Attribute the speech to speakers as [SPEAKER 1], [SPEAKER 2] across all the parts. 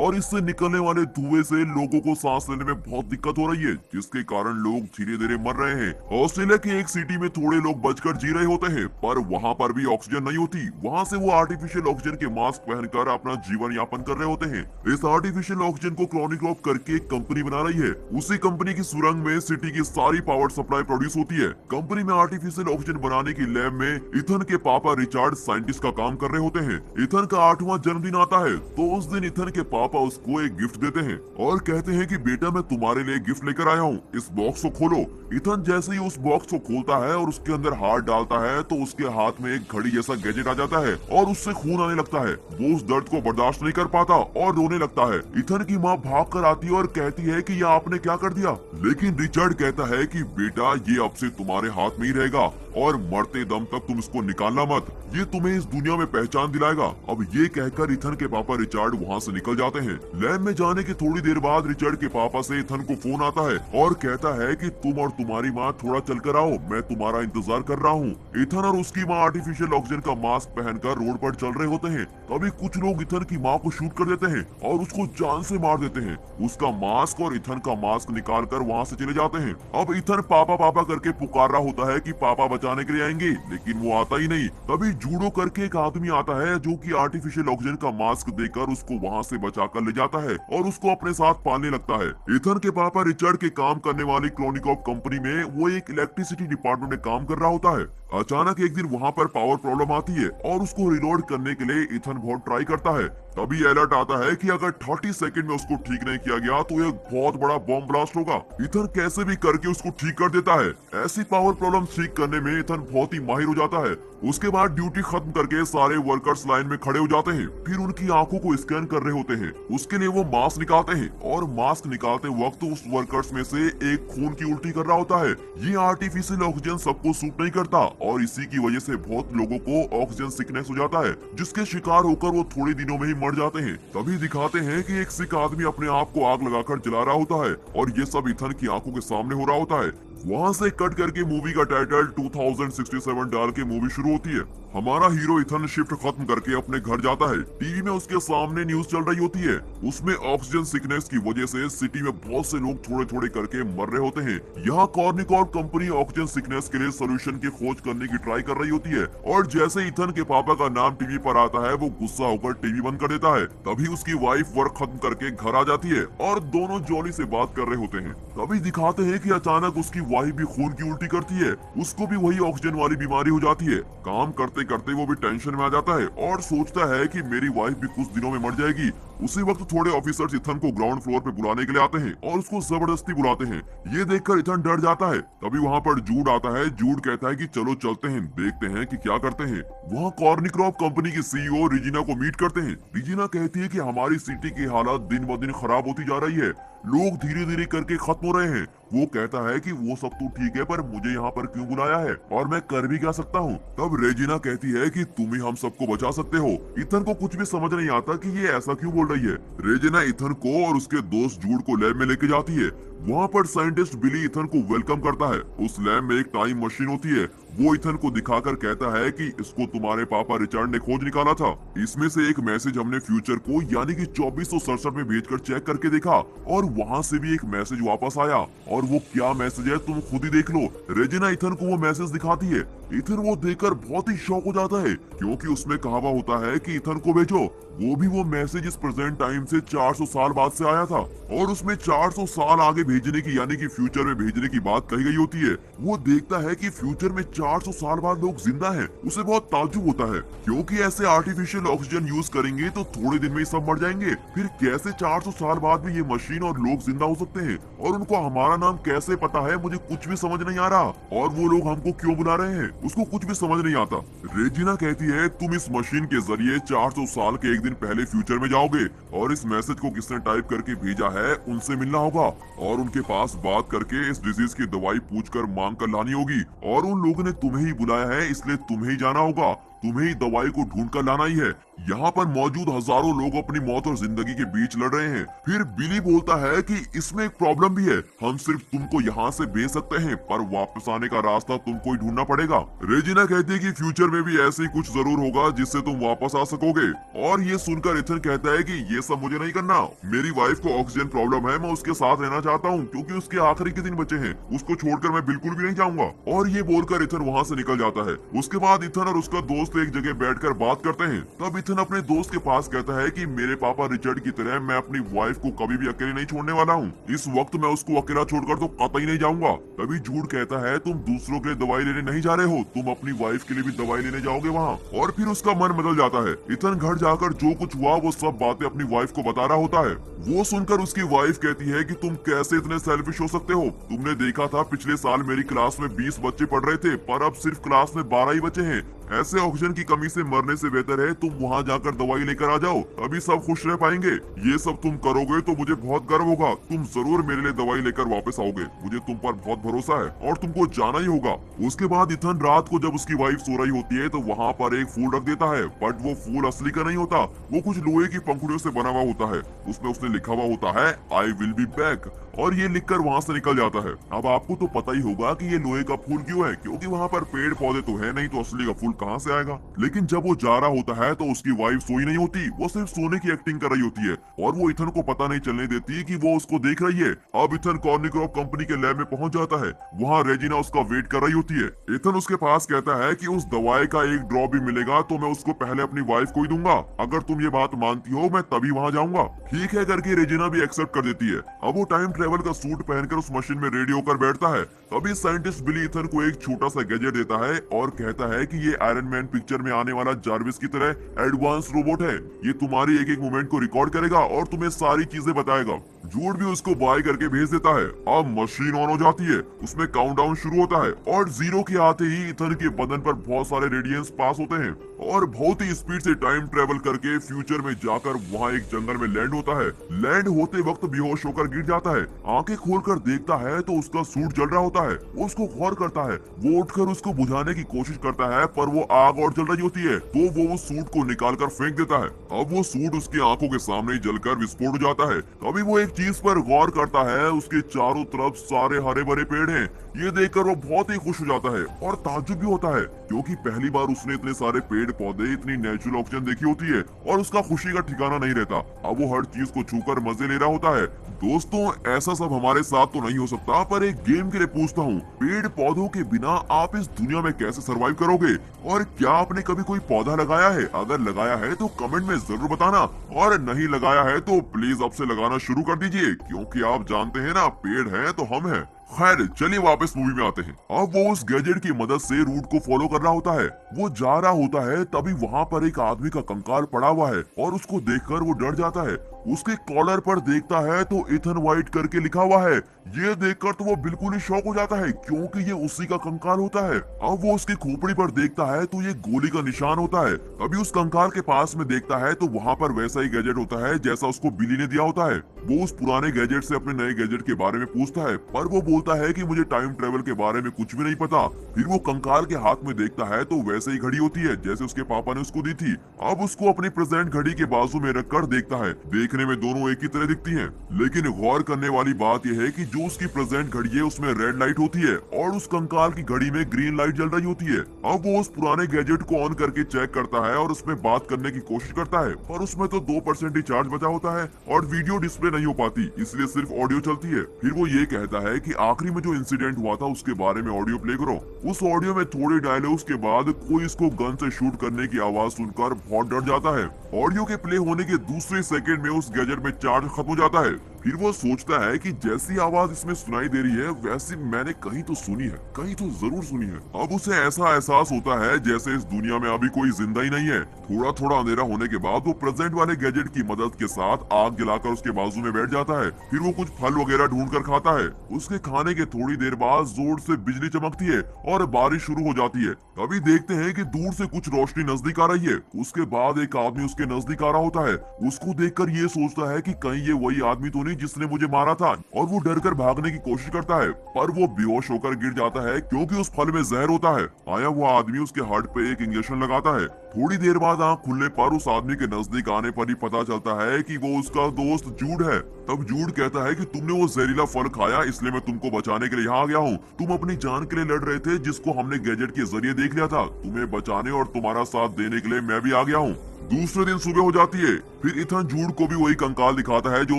[SPEAKER 1] और इससे निकलने वाले धुएं से लोगों को सांस लेने में बहुत दिक्कत हो रही है, जिसके कारण लोग धीरे धीरे मर रहे हैं। ऑस्ट्रेलिया की एक सिटी में थोड़े लोग बचकर जी रहे होते हैं, पर वहाँ पर भी ऑक्सीजन नहीं होती। वहाँ से वो आर्टिफिशियल ऑक्सीजन के मास्क पहनकर अपना जीवन यापन कर रहे होते हैं। इस आर्टिफिशियल ऑक्सीजन को क्लोनिक्रॉप करके एक कंपनी बना रही है। उसी कंपनी की सुरंग में सिटी की सारी पावर सप्लाई प्रोड्यूस होती है। कंपनी में आर्टिफिशियल ऑक्सीजन बनाने की लैब में इथन के पापा रिचार्ड साइंटिस्ट का काम कर रहे होते हैं। इथन का 8वां जन्मदिन आता है, तो उस दिन इथन के पापा उसको एक गिफ्ट देते हैं और कहते हैं कि बेटा मैं तुम्हारे लिए गिफ्ट लेकर आया हूँ, इस बॉक्स को खोलो। इथन जैसे ही उस बॉक्स को खोलता है और उसके अंदर हाथ डालता है तो उसके हाथ में एक घड़ी जैसा गैजेट आ जाता है और उससे खून आने लगता है। वो उस दर्द को बर्दाश्त नहीं कर पाता और रोने लगता है। इथन की माँ भाग कर आती है और कहती है कि यह आपने क्या कर दिया, लेकिन रिचर्ड कहता है कि बेटा ये अब से तुम्हारे हाथ में ही रहेगा और मरते दम तक तुम इसको निकालना मत, ये तुम्हें इस दुनिया में पहचान दिलाएगा। अब ये कहकर इथन के पापा रिचर्ड वहाँ से निकल जाते हैं। लैब में जाने की थोड़ी देर बाद रिचर्ड के पापा से इथन को फोन आता है और कहता है कि तुम और तुम्हारी माँ थोड़ा चल कर आओ, मैं तुम्हारा इंतजार कर रहा हूँ। इथन और उसकी माँ आर्टिफिशियल ऑक्सीजन का मास्क पहनकर रोड पर चल रहे होते हैं। तभी कुछ लोग इथन की माँ को शूट कर देते हैं और उसको जान से मार देते हैं। उसका मास्क और इथन का मास्क निकाल कर वहाँ से चले जाते हैं। अब इथन पापा पापा करके पुकार रहा होता है कि पापा बचाने के लिए आएंगे, लेकिन वो आता ही नहीं। तभी जूडो करके एक आदमी आता है जो कि आर्टिफिशियल ऑक्सीजन का मास्क देकर उसको वहाँ से बचाकर ले जाता है और उसको अपने साथ पालने लगता है। इथन के पापा रिचर्ड के काम करने वाली क्लोनिकॉप कंपनी में वो एक इलेक्ट्रिसिटी डिपार्टमेंट में काम कर रहा होता है। अचानक एक दिन वहाँ पर पावर प्रॉब्लम आती है और उसको रिलोड करने के लिए इथन बहुत ट्राई करता है। तभी अलर्ट आता है कि अगर 30 सेकंड में उसको ठीक नहीं किया गया तो एक बहुत बड़ा बॉम्ब ब्लास्ट होगा। इथन कैसे भी करके उसको ठीक कर देता है। ऐसी पावर प्रॉब्लम ठीक करने में इथन बहुत ही माहिर हो जाता है। उसके बाद ड्यूटी खत्म करके सारे वर्कर्स लाइन में खड़े हो जाते हैं। फिर उनकी आंखों को स्कैन कर रहे होते हैं। उसके लिए वो मास्क निकालते हैं और मास्क निकालते वक्त उस वर्कर्स में से एक खून की उल्टी कर रहा होता है। ये आर्टिफिशियल ऑक्सीजन सबको सूट नहीं करता और इसी की वजह से बहुत लोगों को ऑक्सीजन सिकनेस हो जाता है, जिसके शिकार होकर वो थोड़े दिनों में ही मर जाते हैं। तभी दिखाते हैं कि एक सिख आदमी अपने आप को आग लगाकर जला रहा होता है और ये सब इथन की आंखों के सामने हो रहा होता है। वहाँ से कट करके मूवी का टाइटल 2067 डाल के मूवी शुरू होती है। हमारा हीरो इथन शिफ्ट खत्म करके अपने घर जाता है। टीवी में उसके सामने न्यूज चल रही होती है। उसमें ऑक्सीजन सिकनेस की वजह से सिटी में बहुत से लोग थोड़े थोड़े करके मर रहे होते हैं। यहाँ कॉर्निकॉर्प कंपनी ऑक्सीजन सिकनेस के लिए सोल्यूशन की खोज करने की ट्राई कर रही होती है और जैसे इथन के पापा का नाम टीवी पर आता है वो गुस्सा होकर टीवी बंद कर देता है। तभी उसकी वाइफ वर्क खत्म करके घर आ जाती है और दोनों जॉली से बात कर रहे होते हैं। तभी दिखाते हैं कि अचानक उसकी वाइफ भी खून की उल्टी करती है। उसको भी वही ऑक्सीजन वाली बीमारी हो जाती है। काम करते करते वो भी टेंशन में आ जाता है और सोचता है कि मेरी वाइफ भी कुछ दिनों में मर जाएगी। उसी वक्त थोड़े ऑफिसर्स इथन को ग्राउंड फ्लोर पे बुलाने के लिए आते हैं और उसको जबरदस्ती बुलाते हैं। ये देखकर इथन डर जाता है। तभी वहाँ पर जूड आता है। जूड कहता है कि चलो चलते हैं, देखते हैं कि क्या करते हैं। वहाँ कॉर्निक्रॉप कंपनी की सीईओ रिजिना को मीट करते हैं। रिजिना कहती है कि हमारी सिटी की हालत दिन ब दिन खराब होती जा रही है, लोग धीरे धीरे करके खत्म हो रहे हैं। वो कहता है कि वो सब तो ठीक है, पर मुझे यहाँ पर क्यों बुलाया है और मैं कर भी क्या सकता हूँ। तब रेजिना कहती है कि तुम ही हम सबको बचा सकते हो। इथन को कुछ भी समझ नहीं आता कि ये ऐसा क्यों बोल रही है। रेजिना इथन को और उसके दोस्त जूड को लैब में लेके जाती है। वहाँ पर साइंटिस्ट बिली इथन को वेलकम करता है। उस लैब में एक टाइम मशीन होती है। वो इथन को दिखाकर कहता है कि इसको तुम्हारे पापा रिचर्ड ने खोज निकाला था। इसमें से एक मैसेज हमने फ्यूचर को यानी कि 2467 में भेजकर चेक करके देखा और वहाँ से भी एक मैसेज वापस आया और वो क्या मैसेज है तुम खुद ही देख लो। रेजिना इथन को वो मैसेज दिखाती है। इथन वो देखकर बहुत ही शॉक हो जाता है क्योंकि उसमें कहा हुआ होता है कि इथन को भेजो। वो भी वो मैसेज इस प्रेजेंट टाइम से 400 साल बाद से आया था और उसमें 400 साल आगे भेजने की यानी कि फ्यूचर में भेजने की बात कही गई होती है। वो देखता है कि फ्यूचर में 400 साल बाद लोग जिंदा हैं। उसे बहुत ताज्जुब होता है क्योंकि ऐसे आर्टिफिशियल ऑक्सीजन यूज करेंगे तो थोड़े दिन में ही सब मर जाएंगे। फिर कैसे 400 साल बाद भी ये मशीन और लोग जिंदा हो सकते हैं और उनको हमारा नाम कैसे पता है, मुझे कुछ भी समझ नहीं आ रहा। और वो लोग हमको क्यों बुला रहे हैं, उसको कुछ भी समझ नहीं आता। रेजिना कहती है तुम इस मशीन के जरिए 400 साल के एक दिन पहले फ्यूचर में जाओगे और इस मैसेज को किसने टाइप करके भेजा है उनसे मिलना होगा और उनके पास बात करके इस डिजीज की दवाई पूछकर मांग कर लानी होगी और उन लोगों ने तुम्हें ही बुलाया है इसलिए तुम्हें ही जाना होगा। तुम्हें ही दवाई को ढूंढ कर लाना ही है। यहाँ पर मौजूद हजारों लोग अपनी मौत और जिंदगी के बीच लड़ रहे हैं। फिर बिली बोलता है कि इसमें एक प्रॉब्लम भी है, हम सिर्फ तुमको यहाँ से भेज सकते हैं पर वापस आने का रास्ता तुमको ही ढूंढना पड़ेगा। रेजिना कहती है कि फ्यूचर में भी ऐसे ही कुछ जरूर होगा जिससे तुम वापस आ सकोगे। और ये सुनकर इथन कहता है कि ये सब मुझे नहीं करना, मेरी वाइफ को ऑक्सीजन प्रॉब्लम है, मैं उसके साथ रहना चाहता हूँ क्योंकि उसके आखिरी के दिन बचे हैं, उसको छोड़कर मैं बिल्कुल भी नहीं जाऊंगा। और ये बोलकर इथन वहाँ से निकल जाता है। उसके बाद इथन और उसका दोस्त एक जगह बैठकर बात करते हैं। तब इथन अपने दोस्त के पास कहता है कि मेरे पापा रिचर्ड की तरह मैं अपनी वाइफ को कभी भी अकेले नहीं छोड़ने वाला हूँ, इस वक्त मैं उसको अकेला छोड़कर तो कतई नहीं जाऊंगा। तभी झूठ कहता है तुम दूसरों के लिए दवाई लेने नहीं जा रहे हो, तुम अपनी वाइफ के लिए भी दवाई लेने जाओगे वहाँ। और फिर उसका मन बदल जाता है। इथन घर जाकर जो कुछ हुआ वो सब बातें अपनी वाइफ को बता रहा होता है। वो सुनकर उसकी वाइफ कहती है कि तुम कैसे इतने सेल्फिश हो सकते हो, तुमने देखा था पिछले साल मेरी क्लास में 20 बच्चे पढ़ रहे थे पर अब सिर्फ क्लास में 12 ही बचे हैं। ऐसे ऑक्सीजन की कमी से मरने से बेहतर है तुम वहाँ जाकर दवाई लेकर आ जाओ, तभी सब खुश रह पाएंगे। ये सब तुम करोगे तो मुझे बहुत गर्व होगा, तुम जरूर मेरे लिए दवाई लेकर वापस आओगे, मुझे तुम पर बहुत भरोसा है और तुमको जाना ही होगा। उसके बाद इथन रात को जब उसकी वाइफ सो रही होती है तो वहाँ पर एक फूल रख देता है, बट वो फूल असली का नहीं होता, वो कुछ लोहे की पंखुड़ियों से बना हुआ होता है। उसमें उसने लिखा हुआ होता है आई विल बी बैक, और ये लिखकर वहाँ से निकल जाता है। अब आपको तो पता ही होगा कि ये लोहे का फूल क्यों है, क्योंकि वहाँ पर पेड़ पौधे तो है नहीं, तो असली का फूल कहाँ से आएगा। लेकिन जब वो जा रहा होता है तो उसकी वाइफ सोई नहीं होती, वो सिर्फ सोने की एक्टिंग कर रही होती है और वो इथन को पता नहीं चलने देती कि वो उसको देख रही है। अब इथन कॉर्निक्रॉप कंपनी के लैब में पहुंच जाता है, वहाँ रेजिना उसका वेट कर रही होती है। इथन उसके पास कहता है कि उस दवाई का एक ड्रॉप भी मिलेगा तो मैं उसको पहले अपनी वाइफ को ही दूंगा, अगर तुम ये बात मानती हो मैं तभी वहाँ जाऊंगा। ठीक है करके रेजिना भी एक्सेप्ट कर देती है। अब वो टाइम ट्रेवल का सूट पहनकर उस मशीन में रेडी होकर बैठता है। तभी साइंटिस्ट बिली इथन को एक छोटा सा गैजेट देता है और कहता है कि ये आयरन मैन पिक्चर में आने वाला जार्विस की तरह एडवांस रोबोट है, ये तुम्हारी एक एक मूवमेंट को रिकॉर्ड करेगा और तुम्हें सारी चीजें बताएगा। जूड भी उसको बाय करके भेज देता है। अब मशीन ऑन हो जाती है, उसमें काउंटडाउन शुरू होता है और 0 के आते ही इथन के बदन पर बहुत सारे रेडियंस पास होते हैं और बहुत ही स्पीड से टाइम ट्रेवल करके फ्यूचर में जाकर वहाँ एक जंगल में लैंड होता है। लैंड होते वक्त बेहोश होकर गिर जाता है, आंखें खोलकर देखता है तो उसका सूट जल रहा होता है। वो उसको गौर करता है, वो उठकर उसको बुझाने की कोशिश करता है पर वो आग और जल रही होती है, तो वो सूट को निकाल कर फेंक देता है। अब वो सूट उसकी आंखों के सामने जलकर विस्फोट हो जाता है। तभी वो एक चीज पर गौर करता है, उसके चारों तरफ सारे हरे भरे पेड़ हैं। ये देखकर वो बहुत ही खुश हो जाता है और ताज्जुब भी होता है क्योंकि पहली बार उसने इतने सारे पेड़ पौधे, इतनी नेचुरल ऑक्सीजन देखी होती है और उसका खुशी का ठिकाना नहीं रहता। अब वो हर चीज को छूकर मजे ले रहा होता है। दोस्तों, ऐसा सब हमारे साथ तो नहीं हो सकता, पर एक गेम के लिए पूछता हूँ, पेड़ पौधों के बिना आप इस दुनिया में कैसे सरवाइव करोगे? और क्या आपने कभी कोई पौधा लगाया है? अगर लगाया है तो कमेंट में जरूर बताना, और नहीं लगाया है तो प्लीज अब से लगाना शुरू कर दीजिए, क्योंकि आप जानते हैं ना, पेड़ है तो हम हैं। खैर, चलिए वापस मूवी में आते हैं। अब वो उस गैजेट की मदद से रूट को फॉलो कर रहा होता है। वो जा रहा होता है, तभी वहाँ पर एक आदमी का कंकाल पड़ा हुआ है और उसको देखकर वो डर जाता है। उसके कॉलर पर देखता है तो इथन वाइट करके लिखा हुआ है। ये देखकर तो वो बिल्कुल ही शॉक हो जाता है क्योंकि ये उसी का कंकाल होता है। अब वो उसकी खोपड़ी पर देखता है तो ये गोली का निशान होता है। अभी उस कंकाल के पास में देखता है तो वहाँ पर वैसा ही गैजेट होता है जैसा उसको बिली ने दिया होता है। वो उस पुराने गैजेट से अपने नए गैजेट के बारे में पूछता है, पर वो बोलता है कि मुझे टाइम ट्रेवल के बारे में कुछ भी नहीं पता। फिर वो कंकाल के हाथ में देखता है तो वैसे ही घड़ी होती है जैसे उसके पापा ने उसको दी थी। अब उसको अपनी प्रेजेंट घड़ी के बाजू में रखकर देखता है। देखने में दोनों एक ही तरह दिखती हैं, लेकिन गौर करने वाली बात यह है कि जो उसकी प्रेजेंट घड़ी है उसमें रेड लाइट होती है और उस कंकाल की घड़ी में ग्रीन लाइट जल रही होती है। अब वो उस पुराने गैजेट को ऑन करके चेक करता है और उसमें बात करने की कोशिश करता है, पर उसमें तो 2% ही चार्ज बचा होता है और वीडियो डिस्प्ले नहीं हो पाती, इसलिए सिर्फ ऑडियो चलती है। फिर वो ये कहता है कि आखिरी में जो इंसिडेंट हुआ था उसके बारे में ऑडियो प्ले करो। उस ऑडियो में थोड़े डायलॉग्स के बाद कोई इसको गन से शूट करने की आवाज सुनकर बहुत डर जाता है। ऑडियो के प्ले होने के दूसरे सेकंड में उस गैजेट में चार्ज खत्म हो जाता है। फिर वो सोचता है कि जैसी आवाज इसमें सुनाई दे रही है वैसी मैंने कहीं तो सुनी है, कहीं तो जरूर सुनी है। अब उसे ऐसा एहसास होता है जैसे इस दुनिया में अभी कोई जिंदा ही नहीं है। थोड़ा थोड़ा अंधेरा होने के बाद वो प्रेजेंट वाले गैजेट की मदद के साथ आग जलाकर उसके बाजू में बैठ जाता है। फिर वो कुछ फल वगैरह ढूंढ कर खाता है। उसके खाने के थोड़ी देर बाद जोर से बिजली चमकती है और बारिश शुरू हो जाती है। तभी देखते हैं कि दूर से कुछ रोशनी नजदीक आ रही है। उसके बाद एक आदमी उसके नजदीक आ रहा होता है। उसको देखकर ये सोचता है कि कहीं ये वही आदमी तो नहीं सुनी जिसने मुझे मारा था, और वो डर कर भागने की कोशिश करता है, पर वो बेहोश होकर गिर जाता है क्योंकि उस फल में जहर होता है। आया हुआ आदमी उसके हार्ट पे एक इंजेक्शन लगाता है। थोड़ी देर बाद आंख खुलने पर उस आदमी के नजदीक आने पर ही पता चलता है कि वो उसका दोस्त जूड है। तब जूड कहता है कि तुमने वो जहरीला फल खाया, इसलिए मैं तुमको बचाने के लिए यहाँ आ गया हूँ। तुम अपनी जान के लिए लड़ रहे थे, जिसको हमने गैजेट के जरिए देख लिया था। तुम्हें बचाने और तुम्हारा साथ देने के लिए मैं भी आ गया हूँ। दूसरे दिन सुबह हो जाती है। फिर इथन जूड को भी वही कंकाल दिखाता है जो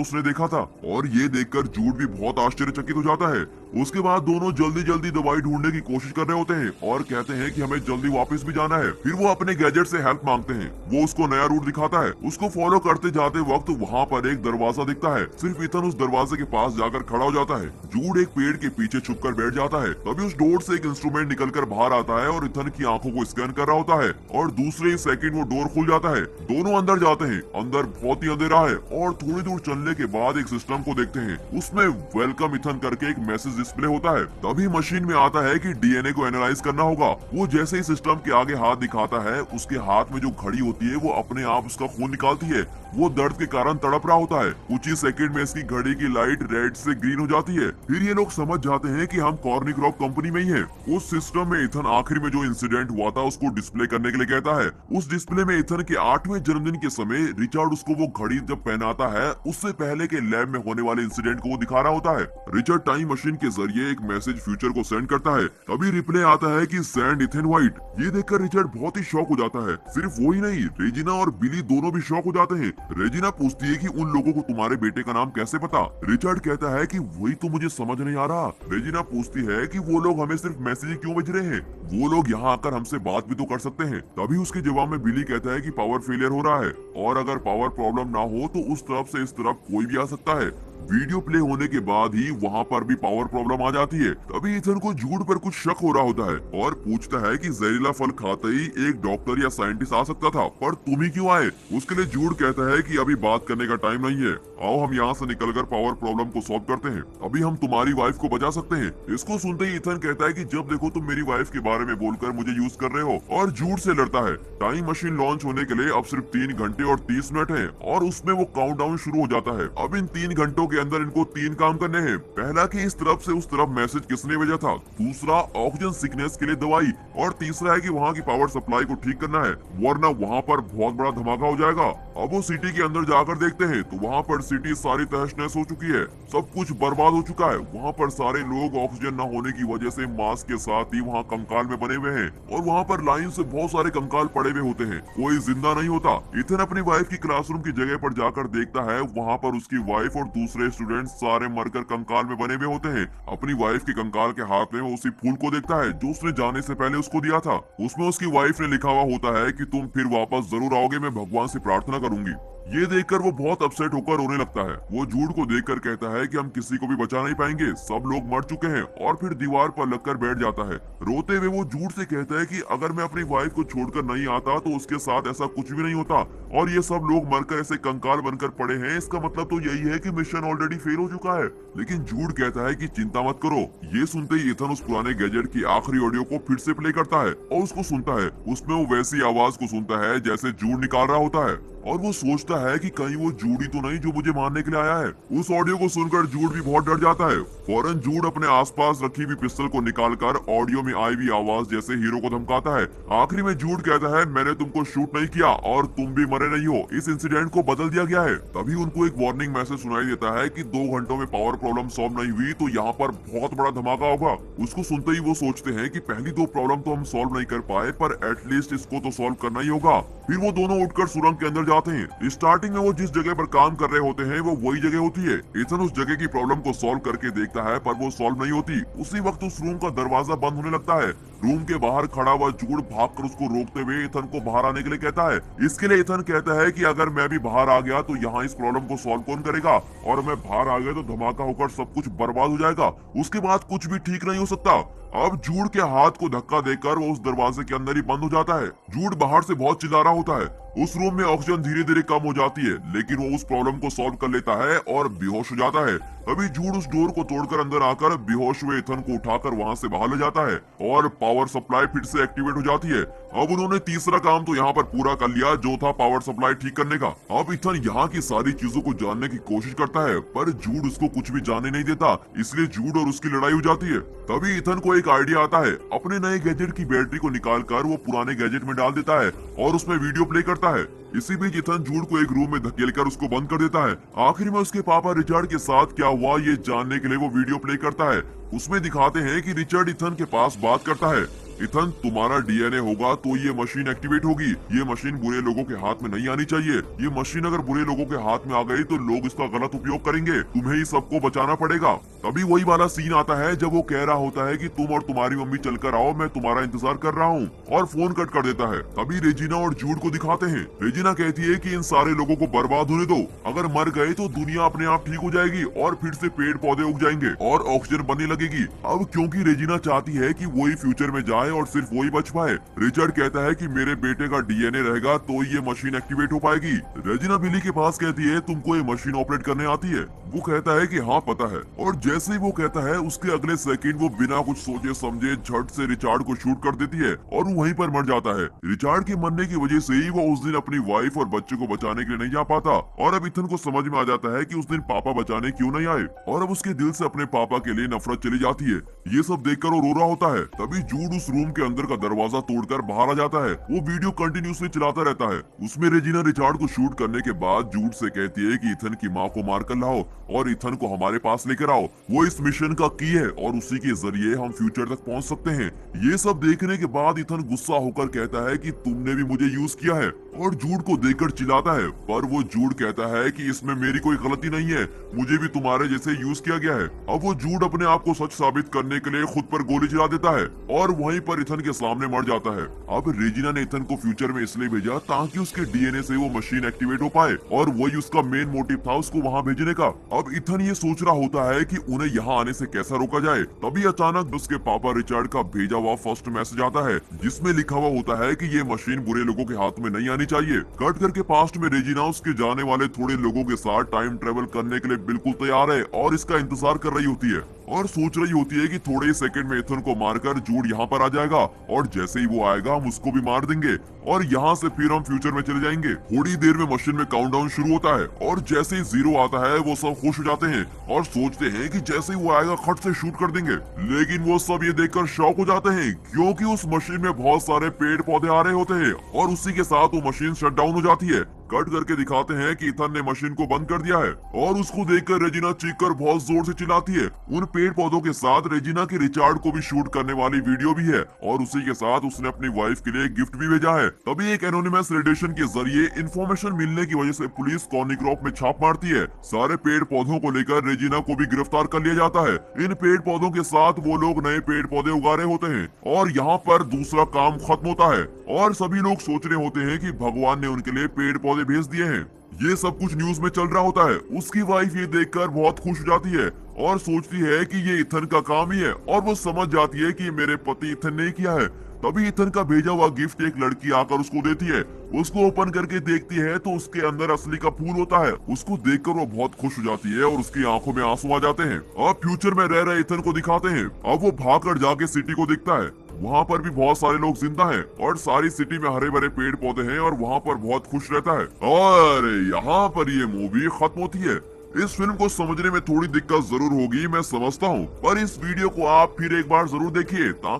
[SPEAKER 1] उसने देखा था, और ये देखकर जूड भी बहुत आश्चर्यचकित हो जाता है। उसके बाद दोनों जल्दी जल्दी दवाई ढूंढने की कोशिश कर रहे होते हैं और कहते हैं कि हमें जल्दी वापस भी जाना है। फिर वो अपने गैजेट से हेल्प मांगते हैं। वो उसको नया रूट दिखाता है। उसको फॉलो करते जाते वक्त वहाँ पर एक दरवाजा दिखता है। सिर्फ इथन उस दरवाजे के पास जाकर खड़ा हो जाता है। जूड एक पेड़ के पीछे छुपकर बैठ जाता है। तभी उस डोर से एक इंस्ट्रूमेंट निकलकर बाहर आता है और इथन की आंखों को स्कैन कर रहा होता है, और दूसरे ही सेकंड वो डोर खुल जाता है। दोनों अंदर जाते हैं। अंदर बहुत ही अंधेरा है, और थोड़ी दूर चलने के बाद एक सिस्टम को देखते हैं। उसमें वेलकम इथन करके एक मैसेज डिस्प्ले होता है। तभी मशीन में आता है कि डीएनए को एनालाइज करना होगा। वो जैसे ही सिस्टम के आगे हाथ दिखाता है, उसके हाथ में जो घड़ी होती है वो अपने आप उसका खून निकालती है। वो दर्द के कारण तड़प रहा होता है। कुछ ही सेकंड में इसकी घड़ी की लाइट रेड से ग्रीन हो जाती है। फिर ये लोग समझ जाते हैं कि हम कॉर्निक्रॉप कंपनी में ही हैं। उस सिस्टम में इथन आखिर में जो इंसिडेंट हुआ था उसको डिस्प्ले करने के लिए कहता है। उस डिस्प्ले में इथन के 8वें जन्मदिन के समय रिचर्ड उसको वो घड़ी जब पहनाता है, उससे पहले के लैब में होने वाले इंसिडेंट को वो दिखा रहा होता है। रिचर्ड टाइम मशीन के जरिए एक मैसेज फ्यूचर को सेंड करता है। तभी रिप्ले आता है कि सैंड इथन व्हाइट। ये देखकर रिचर्ड बहुत ही शॉक हो जाता है। सिर्फ वो ही नहीं, रेजिना और बिली दोनों भी शॉक हो जाते हैं। रेजिना पूछती है कि उन लोगों को तुम्हारे बेटे का नाम कैसे पता। रिचर्ड कहता है कि वही तो मुझे समझ नहीं आ रहा। रेजिना पूछती है कि वो लोग हमें सिर्फ मैसेज क्यों भेज रहे हैं, वो लोग यहाँ आकर हमसे बात भी तो कर सकते हैं। तभी उसके जवाब में बिली कहता है कि पावर फेलियर हो रहा है, और अगर पावर प्रॉब्लम ना हो तो उस तरफ से इस तरफ कोई भी आ सकता है। वीडियो प्ले होने के बाद ही वहाँ पर भी पावर प्रॉब्लम आ जाती है। तभी इथन को जूड पर कुछ शक हो रहा होता है और पूछता है कि जहरीला फल खाते ही एक डॉक्टर या साइंटिस्ट आ सकता था, पर तुम ही क्यों आए। उसके लिए जूड कहता है कि अभी बात करने का टाइम नहीं है, आओ हम यहाँ से निकलकर पावर प्रॉब्लम को सॉल्व करते हैं, अभी हम तुम्हारी वाइफ को बचा सकते हैं। इसको सुनते ही इथन कहता है कि जब देखो तुम मेरी वाइफ के बारे में बोलकर मुझे यूज कर रहे हो, और जूड से लड़ता है। टाइम मशीन लॉन्च होने के लिए अब सिर्फ 3 घंटे और 30 मिनट है, और उसमें वो काउंटडाउन शुरू हो जाता है। अब इन 3 घंटों के अंदर इनको 3 काम करने हैं। पहला कि इस तरफ से उस तरफ मैसेज किसने भेजा था, दूसरा ऑक्सीजन सिकनेस के लिए दवाई, और तीसरा है कि वहाँ की पावर सप्लाई को ठीक करना है, वरना वहाँ पर बहुत बड़ा धमाका हो जाएगा। अब वो सिटी के अंदर जाकर देखते हैं तो वहाँ पर सिटी सारी तहस नहस हो चुकी है, सब कुछ बर्बाद हो चुका है। वहाँ पर सारे लोग ऑक्सीजन न होने की वजह से मास्क के साथ ही वहाँ कंकाल में बने हुए हैं, और वहाँ पर लाइन से बहुत सारे कंकाल पड़े हुए होते हैं, कोई जिंदा नहीं होता। इथन अपनी वाइफ की क्लासरूम की जगह पर जाकर देखता है, वहाँ पर उसकी वाइफ और दूसरे स्टूडेंट सारे मरकर कंकाल में बने हुए होते हैं। अपनी वाइफ के कंकाल के हाथ में वो उसी फूल को देखता है जो उसने जाने से पहले उसको दिया था। उसमें उसकी वाइफ ने लिखा हुआ होता है कि तुम फिर वापस जरूर आओगे, मैं भगवान से प्रार्थना करूंगी। ये देखकर वो बहुत अपसेट होकर रोने लगता है। वो जूड को देखकर कहता है कि हम किसी को भी बचा नहीं पाएंगे, सब लोग मर चुके हैं, और फिर दीवार पर लगकर बैठ जाता है। रोते हुए वो जूड से कहता है कि अगर मैं अपनी वाइफ को छोड़कर नहीं आता तो उसके साथ ऐसा कुछ भी नहीं होता, और ये सब लोग मरकर ऐसे कंकाल बनकर पड़े हैं, इसका मतलब तो यही है कि मिशन ऑलरेडी फेल हो चुका है। लेकिन जूड कहता है कि चिंता मत करो। ये सुनते ही इथन उस पुराने गैजेट की आखिरी ऑडियो को फिर से प्ले करता है और उसको सुनता है। उसमें वो वैसी आवाज को सुनता है जैसे जूड निकाल रहा होता है, और वो सोचता है कि कहीं वो जूड ही तो नहीं जो मुझे मारने के लिए आया है। उस ऑडियो को सुनकर जूड भी बहुत डर जाता है। फौरन जूड अपने आसपास रखी हुई पिस्टल को निकालकर ऑडियो में आई हुई आवाज जैसे हीरो को धमकाता है। आखिरी में जूड कहता है, मैंने तुमको शूट नहीं किया और तुम भी मरे नहीं हो, इस इंसिडेंट को बदल दिया गया है। तभी उनको एक वार्निंग मैसेज सुनाई देता है कि 2 घंटों में पावर प्रॉब्लम सॉल्व नहीं हुई तो यहाँ पर बहुत बड़ा धमाका होगा। उसको सुनते ही वो सोचते हैं कि पहली 2 प्रॉब्लम तो हम सॉल्व नहीं कर पाए, पर एटलीस्ट इसको तो सॉल्व करना ही होगा। फिर वो दोनों उठकर सुरंग के अंदर जाते हैं। स्टार्टिंग में वो जिस जगह पर काम कर रहे होते हैं वो वही जगह होती है। इथन उस जगह की प्रॉब्लम को सॉल्व करके देखता है, पर वो सॉल्व नहीं होती। उसी वक्त उस रूम का दरवाजा बंद होने लगता है। रूम के बाहर खड़ा हुआ जूड भागकर उसको रोकते हुए इथन को बाहर आने के लिए कहता है। इसके लिए इथन कहता है कि अगर मैं भी बाहर आ गया तो यहाँ इस प्रॉब्लम को सॉल्व कौन करेगा, और मैं बाहर आ गया तो धमाका होकर सब कुछ बर्बाद हो जाएगा, उसके बाद कुछ भी ठीक नहीं हो सकता। अब जूड के हाथ को धक्का देकर वो उस दरवाजे के अंदर ही बंद हो जाता है। जूड बाहर से बहुत चिल्ला रहा होता है। उस रूम में ऑक्सीजन धीरे धीरे कम हो जाती है, लेकिन वो उस प्रॉब्लम को सॉल्व कर लेता है और बेहोश हो जाता है। तभी जूड उस डोर को तोड़कर अंदर आकर बेहोश हुए इथन को उठाकर वहां से बाहर ले जाता है और पावर सप्लाई फिर से एक्टिवेट हो जाती है। अब उन्होंने तीसरा काम तो यहाँ पर पूरा कर लिया, जो था पावर सप्लाई ठीक करने का। अब इथन यहाँ की सारी चीजों को जानने की कोशिश करता है, पर जूड उसको कुछ भी जानने नहीं देता, इसलिए जूड और उसकी लड़ाई हो जाती है। तभी इथन को एक आइडिया आता है, अपने नए गैजेट की बैटरी को निकालकर वो पुराने गैजेट में डाल देता है और उसमें वीडियो प्ले करता है। इसी बीच इथन जूड को एक रूम में धकेलकर उसको बंद कर देता है। आखिर में उसके पापा रिचर्ड के साथ क्या हुआ ये जानने के लिए वो वीडियो प्ले करता है। उसमें दिखाते हैं कि रिचर्ड इथन के पास बात करता है, इथन तुम्हारा डीएनए होगा तो ये मशीन एक्टिवेट होगी। ये मशीन बुरे लोगों के हाथ में नहीं आनी चाहिए। ये मशीन अगर बुरे लोगों के हाथ में आ गई तो लोग इसका गलत उपयोग करेंगे, तुम्हें ही सबको बचाना पड़ेगा। तभी वही वाला सीन आता है जब वो कह रहा होता है कि तुम और तुम्हारी मम्मी चलकर आओ, मैं तुम्हारा इंतजार कर रहा हूँ, और फोन कट कर देता है। तभी रेजिना और जूड को दिखाते हैं। रेजिना कहती है कि इन सारे लोगों को बर्बाद होने दो, अगर मर गए तो दुनिया अपने आप ठीक हो जाएगी और फिर से पेड़ पौधे उग जाएंगे और ऑक्सीजन बनने लगेगी। अब क्योंकि रेजिना चाहती है कि वही फ्यूचर में जाए और सिर्फ वही बच पाए, रिचर्ड कहता है कि मेरे बेटे का डीएनए रहेगा तो ये मशीन एक्टिवेट हो पाएगी। रेजिना बिली के पास कहती है, तुमको ये मशीन ऑपरेट करने आती है? वो कहता है कि हाँ पता है, और जैसे ही वो कहता है उसके अगले सेकंड वो बिना कुछ सोचे समझे झट से रिचर्ड को शूट कर देती है और वो वहीं पर मर जाता है। रिचर्ड के मरने की वजह से ही वो उस दिन अपनी वाइफ और बच्चे को बचाने के लिए नहीं जा पाता, और अब इथन को समझ में आ जाता है कि उस दिन पापा बचाने क्यों नहीं आए, और अब उसके दिल से अपने पापा के लिए नफरत चली जाती है। ये सब देखकर वो रो रहा होता है। तभी जूड उस रूम के अंदर का दरवाजा तोड़कर बाहर आ जाता है। वो वीडियो कंटिन्यूसली चलाता रहता है। उसमें रेजिना रिचर्ड को शूट करने के बाद जूड से कहती है कि इथन की माँ को मार कर लाओ और इथन को हमारे पास लेकर आओ, वो इस मिशन का की है और उसी के जरिए हम फ्यूचर तक पहुंच सकते हैं। ये सब देखने के बाद इथन गुस्सा होकर कहता है कि तुमने भी मुझे यूज किया है, और जूड को देखकर चिल्लाता है, पर वो जूड कहता है कि इसमें मेरी कोई गलती नहीं है, मुझे भी तुम्हारे जैसे यूज किया गया है। अब वो जूड अपने आप को सच साबित करने के लिए खुद पर गोली चला देता है और वहीं पर इथन के सामने मर जाता है। अब रेजिना ने इथन को फ्यूचर में इसलिए भेजा ताकि उसके डीएनए से वो मशीन एक्टिवेट हो पाए, और वही उसका मेन मोटिव था उसको वहाँ भेजने का। अब इथन ये सोच रहा होता है कि उन्हें यहाँ आने से कैसा रोका जाए। तभी अचानक उसके पापा रिचर्ड का भेजा हुआ फर्स्ट मैसेज आता है, जिसमें लिखा हुआ होता है कि ये मशीन बुरे लोगों के हाथ में नहीं आनी चाहिए। कट करके पास्ट में रेजिना उसके जाने वाले थोड़े लोगों के साथ टाइम ट्रेवल करने के लिए बिल्कुल तैयार है और इसका इंतजार कर रही होती है, और सोच रही होती है कि थोड़े ही सेकंड में इथन को मारकर जूड यहाँ पर आ जाएगा, और जैसे ही वो आएगा हम उसको भी मार देंगे और यहाँ से फिर हम फ्यूचर में चले जाएंगे। थोड़ी देर में मशीन में काउंटडाउन शुरू होता है और जैसे ही 0 आता है वो सब खुश हो जाते हैं और सोचते हैं कि जैसे ही वो आएगा खट से शूट कर देंगे। लेकिन वो सब ये देखकर शॉक हो जाते हैं क्योंकि उस मशीन में बहुत सारे पेड़ पौधे आ रहे होते हैं और उसी के साथ वो मशीन शट डाउन हो जाती है। कट करके दिखाते हैं कि इथन ने मशीन को बंद कर दिया है और उसको देखकर रेजिना चीखकर बहुत जोर से चिल्लाती है। उन पेड़ पौधों के साथ रेजिना की रिचर्ड को भी शूट करने वाली वीडियो भी है और उसी के साथ उसने अपनी वाइफ के लिए गिफ्ट भी भेजा है। तभी एक एनोनिमस रेडिएशन के जरिए इंफॉर्मेशन मिलने की वजह से पुलिस कॉर्निक्रॉप में छाप मारती है। सारे पेड़ पौधों को लेकर रेजिना को भी गिरफ्तार कर लिया जाता है। इन पेड़ पौधों के साथ वो लोग नए पेड़ पौधे उगा रहे होते हैं और यहाँ पर दूसरा काम खत्म होता है और सभी लोग सोच रहे होते हैं कि भगवान ने उनके लिए पेड़ पौधे भेज दिए हैं। ये सब कुछ न्यूज में चल रहा होता है। उसकी वाइफ ये देखकर बहुत खुश हो जाती है और सोचती है कि ये इथन का काम ही है, और वो समझ जाती है कि मेरे पति इथन ने किया है। तभी इथन का भेजा हुआ गिफ्ट एक लड़की आकर उसको देती है। उसको ओपन करके देखती है तो उसके अंदर असली का फूल होता है। उसको देखकर वो बहुत खुश हो जाती है और उसकी आंखों में आंसू आ जाते हैं। अब फ्यूचर में रह रहे इथन को दिखाते हैं। अब वो भागकर जाके सिटी को देखता है। वहाँ पर भी बहुत सारे लोग जिंदा हैं और सारी सिटी में हरे भरे पेड़ पौधे हैं और वहाँ पर बहुत खुश रहता है। और यहाँ पर ये मूवी खत्म होती है। इस फिल्म को समझने में थोड़ी दिक्कत जरूर होगी, मैं समझता हूँ, पर इस वीडियो को आप फिर एक बार जरूर देखिए ताकि